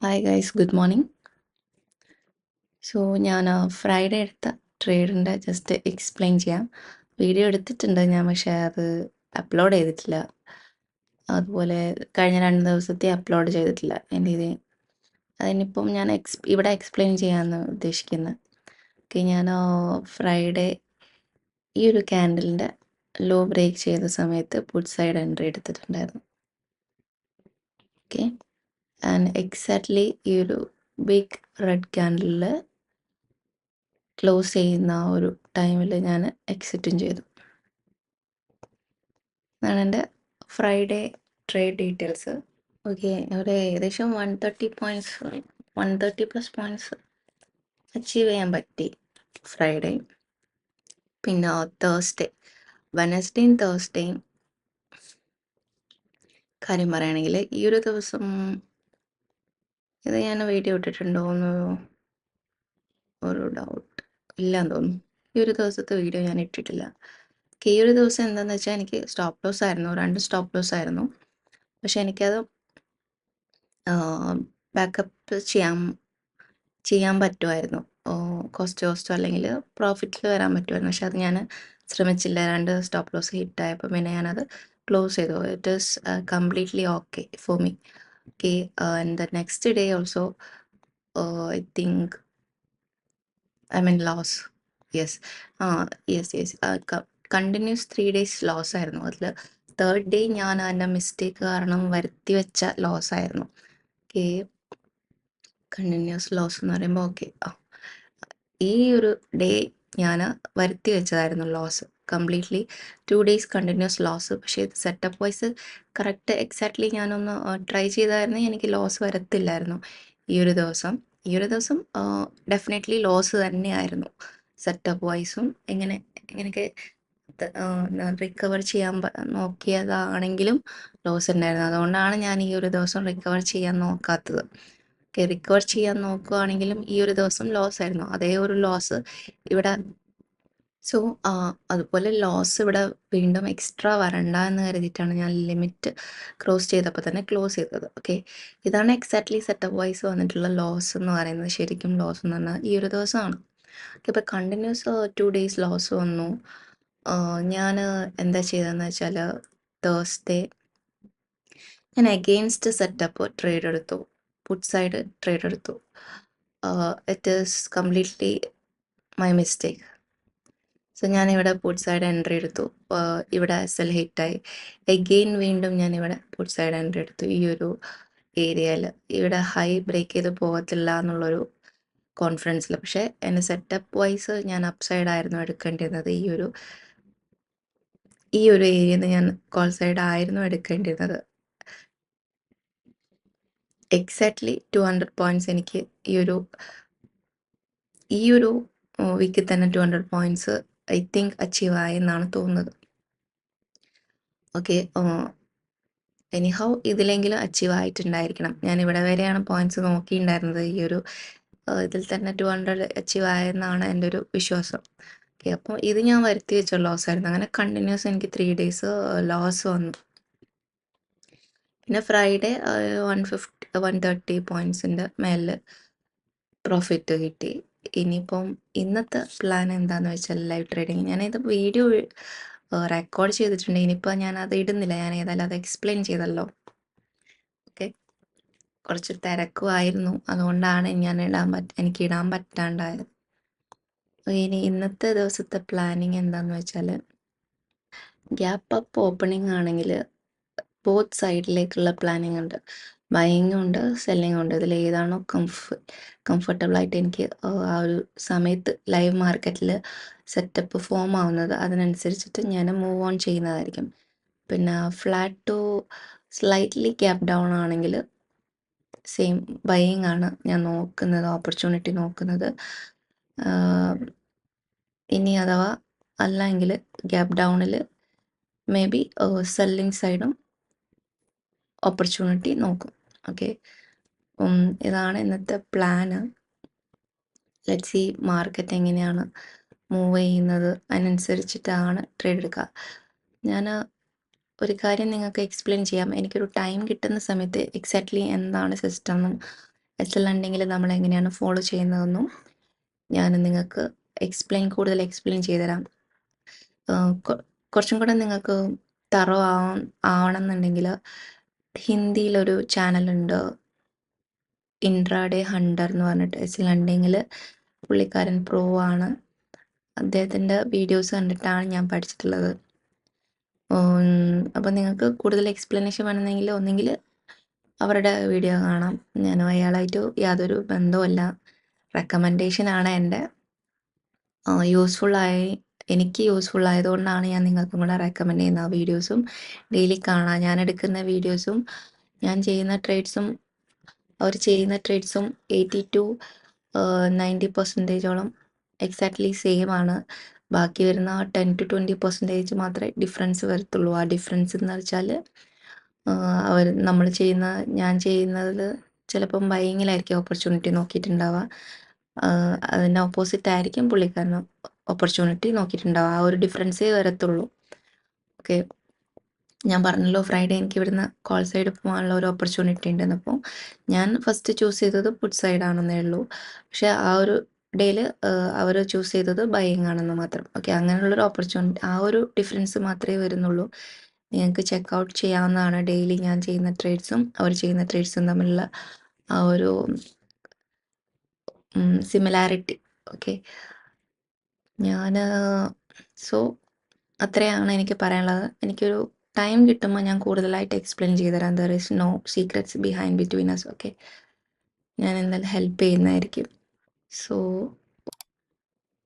Hi guys, good morning. So ഞാൻ Friday എടുത്ത ട്രേഡിൻ്റെ just explain ചെയ്യാം. വീഡിയോ എടുത്തിട്ടുണ്ട് ഞാൻ, പക്ഷേ അത് അപ്ലോഡ് ചെയ്തിട്ടില്ല. അതുപോലെ കഴിഞ്ഞ 2 ദിവസത്തെ അപ്ലോഡ് ചെയ്തിട്ടില്ല എൻ്റെ ഇത്. അതിനിപ്പം ഞാൻ ഇവിടെ എക്സ്പ്ലെയിൻ ചെയ്യാമെന്ന് ഉദ്ദേശിക്കുന്നത്. ഓക്കെ, ഞാൻ ഫ്രൈഡേ ഈ ഒരു ക്യാൻഡലിൻ്റെ ലോ ബ്രേക്ക് ചെയ്ത സമയത്ത് പുട്ട് സൈഡ് എൻട്രി എടുത്തിട്ടുണ്ടായിരുന്നു. ഓക്കെ, ആൻഡ് എക്സാക്ട്ലി ഈ ഒരു ബിഗ് റെഡ് ക്യാൻഡലിൽ ക്ലോസ് ചെയ്യുന്ന ആ ഒരു ടൈമിൽ ഞാൻ എക്സിറ്റും ചെയ്തു. അതാണ് എൻ്റെ ഫ്രൈഡേ ട്രേഡ് ഡീറ്റെയിൽസ്. ഓക്കെ, ഒരു ഏകദേശം 130 പോയിൻറ്റ്സ് 130+ പോയിൻറ്റ്സ് അച്ചീവ് ചെയ്യാൻ പറ്റി ഫ്രൈഡേ. പിന്നെ വെനസ്ഡേയും തേഴ്സ്ഡേയും കാര്യം പറയുകയാണെങ്കിൽ ഈ ഒരു ദിവസം ഇത് ഞാൻ വീഡിയോ ഇട്ടിട്ടുണ്ടോ എന്ന് ഒരു ഡൗട്ട് ഇല്ലാന്ന് തോന്നുന്നു. ഈ ഒരു ദിവസത്തെ വീഡിയോ ഞാൻ ഇട്ടിട്ടില്ല. ഈ ഒരു ദിവസം എന്താണെന്ന് വെച്ചാൽ എനിക്ക് സ്റ്റോപ്പ് ലോസ് ആയിരുന്നു, 2 സ്റ്റോപ്പ് ലോസ് ആയിരുന്നു. പക്ഷെ എനിക്കത് ബാക്കപ്പ് ചെയ്യാൻ പറ്റുമായിരുന്നു. കോസ്റ്റോ അല്ലെങ്കിൽ പ്രോഫിറ്റിൽ വരാൻ പറ്റുമായിരുന്നു. പക്ഷെ അത് ഞാൻ ശ്രമിച്ചില്ല. 2 സ്റ്റോപ്പ് ലോസ് ഹിറ്റായപ്പോൾ പിന്നെ ഞാനത് ക്ലോസ് ചെയ്തു. It is completely okay for me. Okay, and the next day also I think loss. Yes, yes continuous 3 days loss ആയിരുന്നു. അതിൽ തേർഡ് ഡേ ഞാൻ എൻ്റെ മിസ്റ്റേക്ക് കാരണം വരുത്തി വെച്ച ലോസ് ആയിരുന്നു. ഓക്കെ, കണ്ടിന്യൂസ് ലോസ് എന്ന് പറയുമ്പോൾ ഓക്കെ, ഈ ഒരു ഡേ ഞാൻ വരുത്തി വെച്ചതായിരുന്നു loss. Completely 2 days continuous loss. പക്ഷേ ഇത് സെറ്റപ്പ് വൈസ് കറക്റ്റ് എക്സാക്ട്ലി ഞാനൊന്ന് ട്രൈ ചെയ്തായിരുന്നെങ്കിൽ എനിക്ക് ലോസ് വരത്തില്ലായിരുന്നു ഈ ഒരു ദിവസം. ഈ ഒരു ദിവസം ഡെഫിനറ്റ്ലി ലോസ് തന്നെയായിരുന്നു. സെറ്റപ്പ് വൈസും എങ്ങനെയൊക്കെ റിക്കവർ ചെയ്യാൻ നോക്കിയതാണെങ്കിലും ലോസ് ഉണ്ടായിരുന്നു. അതുകൊണ്ടാണ് ഞാൻ ഈ ഒരു ദിവസം റിക്കവർ ചെയ്യാൻ നോക്കാത്തത്. റിക്കവർ ചെയ്യാൻ നോക്കുകയാണെങ്കിലും ഈ ഒരു ദിവസം ലോസ് ആയിരുന്നു. അതേ ഒരു ലോസ് ഇവിടെ. സോ അതുപോലെ ലോസ് ഇവിടെ വീണ്ടും എക്സ്ട്രാ വരണ്ട എന്ന് കരുതിയിട്ടാണ് ഞാൻ ലിമിറ്റ് ക്രോസ് ചെയ്തപ്പോൾ തന്നെ ക്ലോസ് ചെയ്തത്. ഓക്കെ, ഇതാണ് എക്സാക്ട്ലി സെറ്റപ്പ് വൈസ് വന്നിട്ടുള്ള ലോസ് എന്ന് പറയുന്നത്. ശരിക്കും ലോസ് എന്ന് പറഞ്ഞാൽ ഈ ഒരു ദിവസമാണ്. ഓക്കെ, ഇപ്പോൾ കണ്ടിന്യൂസ് 2 days ലോസ് വന്നു. ഞാൻ എന്താ ചെയ്തതെന്ന് വെച്ചാൽ തേഴ്സ്ഡേ ഞാൻ അഗെയിൻസ്റ്റ് സെറ്റപ്പ് ട്രേഡ് എടുത്തു, പുട്ട് സൈഡ് ട്രേഡ് എടുത്തു. It is completely my mistake. So ഞാനിവിടെ പുട്ട് സൈഡ് എൻട്രി എടുത്തു. ഇവിടെ സെൽ ഹിറ്റായി. എഗെയിൻ വീണ്ടും ഞാനിവിടെ പുട്ട് സൈഡ് എൻട്രി എടുത്തു. ഈ ഒരു ഏരിയയിൽ ഇവിടെ ഹൈ ബ്രേക്ക് ചെയ്ത് പോകത്തില്ല എന്നുള്ളൊരു കോൺഫിഡൻസിൽ. പക്ഷേ എൻ്റെ സെറ്റപ്പ് വൈസ് ഞാൻ അപ്പ് സൈഡ് ആയിരുന്നു എടുക്കേണ്ടിരുന്നത്. ഈ ഒരു ഏരിയയിൽ നിന്ന് ഞാൻ കോൾ സൈഡ് ആയിരുന്നു എടുക്കേണ്ടിരുന്നത്. എക്സാക്ട്ലി 200 പോയിൻറ്റ്സ് എനിക്ക് ഈ ഒരു വീക്കിൽ തന്നെ 200 പോയിൻറ്റ്സ് ഐ തിങ്ക് അച്ചീവ് ആയെന്നാണ് തോന്നുന്നത്. ഓക്കെ, എനിഹൗ ഇതിലെങ്കിലും അച്ചീവ് ആയിട്ടുണ്ടായിരിക്കണം. ഞാൻ ഇവിടെ വരെയാണ് പോയിൻറ്റ്സ് നോക്കിയിട്ടുണ്ടായിരുന്നത്. ഈ ഒരു ഇതിൽ തന്നെ 200 അച്ചീവ് ആയെന്നാണ് എൻ്റെ ഒരു വിശ്വാസം. ഓക്കെ, അപ്പോൾ ഇത് ഞാൻ വരുത്തി വെച്ച ലോസ് ആയിരുന്നു. അങ്ങനെ കണ്ടിന്യൂസ് എനിക്ക് 3 days ലോസ് വന്നു. പിന്നെ ഫ്രൈഡേ 130 പോയിൻറ്റ്സിൻ്റെ മേലിൽ പ്രോഫിറ്റ് കിട്ടി. ഇനിയിപ്പം ഇന്നത്തെ പ്ലാൻ എന്താണെന്ന് വെച്ചാൽ ലൈവ് ട്രേഡിങ്. ഞാനിത് വീഡിയോ റെക്കോർഡ് ചെയ്തിട്ടുണ്ട്. ഇനിയിപ്പോൾ ഞാനത് ഇടുന്നില്ല. ഞാൻ ഏതായാലും അത് എക്സ്പ്ലെയിൻ ചെയ്തല്ലോ. ഓക്കെ, കുറച്ച് തിരക്കുമായിരുന്നു, അതുകൊണ്ടാണ് എനിക്ക് ഇടാൻ പറ്റാണ്ടായത്. ഇനി ഇന്നത്തെ ദിവസത്തെ പ്ലാനിങ് എന്താണെന്ന് വെച്ചാൽ ഗ്യാപ്പ് അപ്പ് ഓപ്പണിംഗ് ആണെങ്കിൽ ബോത്ത് സൈഡിലേക്കുള്ള പ്ലാനിങ് ഉണ്ട്. ബൈയിങ്ങും ഉണ്ട്, സെല്ലിങ്ങും ഉണ്ട്. ഇതിൽ ഏതാണോ കംഫർട്ടബിളായിട്ട് എനിക്ക് ആ ഒരു സമയത്ത് ലൈവ് മാർക്കറ്റിൽ സെറ്റപ്പ് ഫോം ആവുന്നത് അതിനനുസരിച്ചിട്ട് ഞാൻ മൂവ് ഓൺ ചെയ്യുന്നതായിരിക്കും. പിന്നെ flat to slightly gap down ആണെങ്കിൽ സെയിം ബൈയിങ് ആണ് ഞാൻ നോക്കുന്നത്, ഓപ്പർച്യൂണിറ്റി നോക്കുന്നത്. ഇനി അഥവാ അല്ലെങ്കിൽ ഗ്യാപ്പ് ഡൗണിൽ മേ ബി സെല്ലിങ് സൈഡും ഓപ്പർച്യൂണിറ്റി നോക്കും. ഓക്കെ, ഇതാണ് ഇന്നത്തെ പ്ലാന്. ലെറ്റ്സ് സീ മാർക്കറ്റ് എങ്ങനെയാണ് മൂവ് ചെയ്യുന്നത് അതിനനുസരിച്ചിട്ടാണ് ട്രേഡ് എടുക്കുക. ഞാൻ ഒരു കാര്യം നിങ്ങൾക്ക് എക്സ്പ്ലെയിൻ ചെയ്യാം. എനിക്കൊരു ടൈം കിട്ടുന്ന സമയത്ത് എക്സാക്ട്ലി എന്താണ് സിസ്റ്റം എന്നും എസ്എൽ ഉണ്ടെങ്കിൽ നമ്മൾ എങ്ങനെയാണ് ഫോളോ ചെയ്യുന്നതെന്നും ഞാൻ നിങ്ങൾക്ക് കൂടുതൽ എക്സ്പ്ലെയിൻ ചെയ്തുതരാം. കുറച്ചും കൂടെ നിങ്ങൾക്ക് തറോ ആവണമെന്നുണ്ടെങ്കിൽ ഹിന്ദിയിലൊരു ചാനലുണ്ട്, ഇൻട്രാഡേ ഹണ്ടർ എന്ന് പറഞ്ഞിട്ട്. എസ്എൽ ഉണ്ടെങ്കിൽ പുള്ളിക്കാരൻ പ്രോ ആണ്. അദ്ദേഹത്തിൻ്റെ വീഡിയോസ് കണ്ടിട്ടാണ് ഞാൻ പഠിച്ചിട്ടുള്ളത്. അപ്പം നിങ്ങൾക്ക് കൂടുതൽ എക്സ്പ്ലനേഷൻ വേണമെന്നെങ്കിൽ ഒന്നെങ്കിൽ അവരുടെ വീഡിയോ കാണാം. ഞാനും അയാളായിട്ട് യാതൊരു ബന്ധവുമില്ല. റെക്കമെൻഡേഷനാണ് എൻ്റെ. എനിക്ക് യൂസ്ഫുൾ ആയതുകൊണ്ടാണ് ഞാൻ നിങ്ങൾക്കും കൂടെ റെക്കമെൻഡ് ചെയ്യുന്ന ആ വീഡിയോസും ഡെയിലി കാണാം. ഞാൻ എടുക്കുന്ന വീഡിയോസും ഞാൻ ചെയ്യുന്ന ട്രേഡ്സും അവർ ചെയ്യുന്ന ട്രേഡ്സും 80 to 90% എക്സാക്ട്ലി സെയിം ആണ്. ബാക്കി വരുന്ന 10 to 20% മാത്രമേ ഡിഫറൻസ് വരത്തുള്ളൂ. ആ ഡിഫറൻസ് എന്ന് വെച്ചാൽ ഞാൻ ചെയ്യുന്നത് ചിലപ്പം ബൈയിങ്ങിലായിരിക്കും ഓപ്പർച്യൂണിറ്റി നോക്കിയിട്ടുണ്ടാവുക. അതിൻ്റെ ഓപ്പോസിറ്റ് ആയിരിക്കും പുള്ളിക്കാരന് ഓപ്പർച്യൂണിറ്റി നോക്കിയിട്ടുണ്ടാവുക. ആ ഒരു ഡിഫറൻസേ വരത്തുള്ളൂ. ഓക്കെ, ഞാൻ പറഞ്ഞല്ലോ ഫ്രൈഡേ എനിക്ക് ഇവിടുന്ന് കോൾ സൈഡ് പോകാനുള്ള ഒരു ഓപ്പർച്യൂണിറ്റി ഉണ്ടെന്ന്. അപ്പോൾ ഞാൻ ഫസ്റ്റ് ചൂസ് ചെയ്തത് പുട്ട് സൈഡാണെന്നേ ഉള്ളൂ. പക്ഷേ ആ ഒരു ഡേയിൽ അവർ ചൂസ് ചെയ്തത് ബൈയിങ് ആണെന്ന് മാത്രം. ഓക്കെ, അങ്ങനെയുള്ളൊരു ഓപ്പർച്യൂണിറ്റി, ആ ഒരു ഡിഫറൻസ് മാത്രമേ വരുന്നുള്ളൂ. നിങ്ങൾക്ക് ചെക്ക് ഔട്ട് ചെയ്യാവുന്നതാണ് ഡെയിലി ഞാൻ ചെയ്യുന്ന ട്രേഡ്സും അവർ ചെയ്യുന്ന ട്രേഡ്സും തമ്മിലുള്ള ആ ഒരു സിമിലാരിറ്റി. ഓക്കെ, സോ അത്രയാണ് എനിക്ക് പറയാനുള്ളത്. എനിക്കൊരു ടൈം കിട്ടുമ്പോൾ ഞാൻ കൂടുതലായിട്ട് എക്സ്പ്ലെയിൻ ചെയ്തുതരാം. There is no secrets behind between us. Okay, ഞാൻ എന്തായാലും ഹെൽപ്പ് ചെയ്യുന്നതായിരിക്കും. So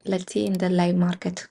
let's see in the live market.